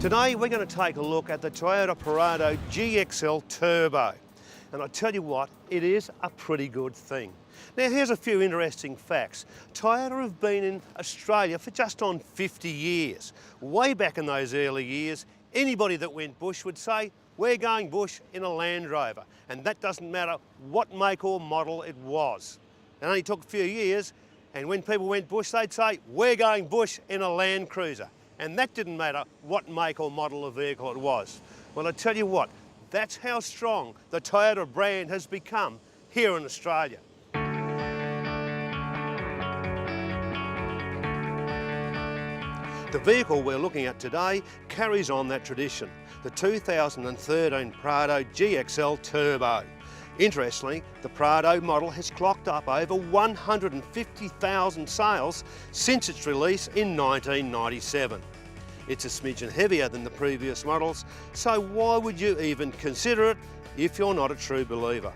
Today we're going to take a look at the Toyota Prado GXL Turbo. And I tell you what, it is a pretty good thing. Now here's a few interesting facts. Toyota have been in Australia for just on 50 years. Way back in those early years, anybody that went bush would say, we're going bush in a Land Rover. And that doesn't matter what make or model it was. It only took a few years, and when people went bush, they'd say, we're going bush in a Landcruiser. And that didn't matter what make or model of vehicle it was. Well, I tell you what, that's how strong the Toyota brand has become here in Australia. The vehicle we're looking at today carries on that tradition, the 2013 Prado GXL Turbo. Interestingly, the Prado model has clocked up over 150,000 sales since its release in 1997. It's a smidgen heavier than the previous models, so why would you even consider it if you're not a true believer?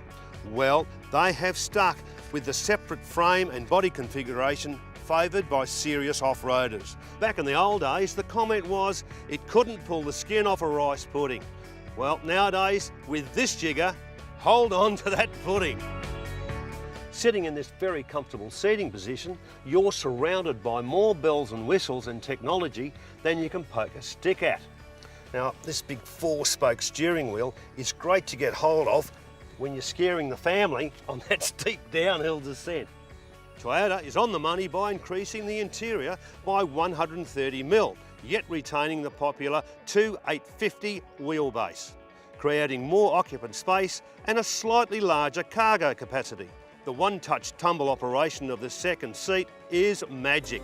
Well, they have stuck with the separate frame and body configuration favoured by serious off-roaders. Back in the old days, the comment was it couldn't pull the skin off a rice pudding. Well, nowadays, with this jigger, hold on to that pudding. Sitting in this very comfortable seating position, you're surrounded by more bells and whistles and technology than you can poke a stick at. Now, this big 4-spoke steering wheel is great to get hold of when you're scaring the family on that steep downhill descent. Toyota is on the money by increasing the interior by 130mm, yet retaining the popular 2850 wheelbase, creating more occupant space and a slightly larger cargo capacity. The one-touch tumble operation of the second seat is magic.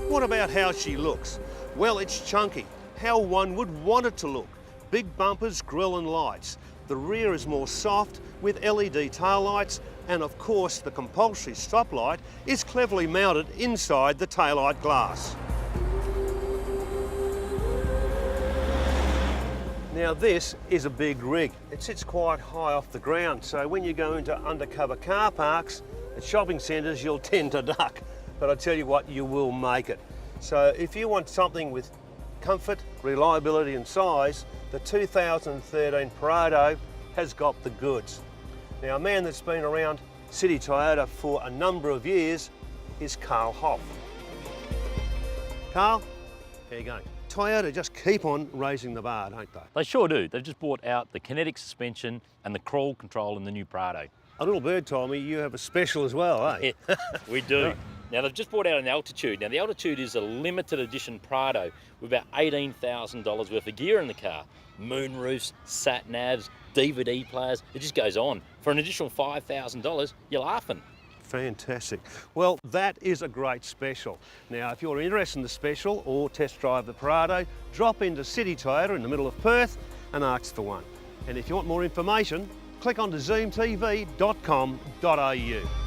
What about how she looks? Well, it's chunky, how one would want it to look. Big bumpers, grille and lights. The rear is more soft with LED taillights, and of course the compulsory stoplight is cleverly mounted inside the taillight glass. Now this is a big rig. It sits quite high off the ground, so when you go into undercover car parks at shopping centres, you'll tend to duck. But I tell you what, you will make it. So if you want something with comfort, reliability and size, the 2013 Prado has got the goods. Now a man that's been around City Toyota for a number of years is Carl Hoff. Carl, how you going? Toyota just keep on raising the bar, don't they? They sure do. They've just brought out the kinetic suspension and the crawl control in the new Prado. A little bird told me you have a special as well, eh? Yeah, we do. Now they've just brought out an Altitude. Now the Altitude is a limited edition Prado with about $18,000 worth of gear in the car. Moonroofs, sat navs, DVD players, it just goes on. For an additional $5,000, you're laughing. Fantastic. Well, that is a great special. Now, if you're interested in the special or test drive the Prado, drop into City Toyota in the middle of Perth and ask for one. And if you want more information, click on to ZoomTV.com.au.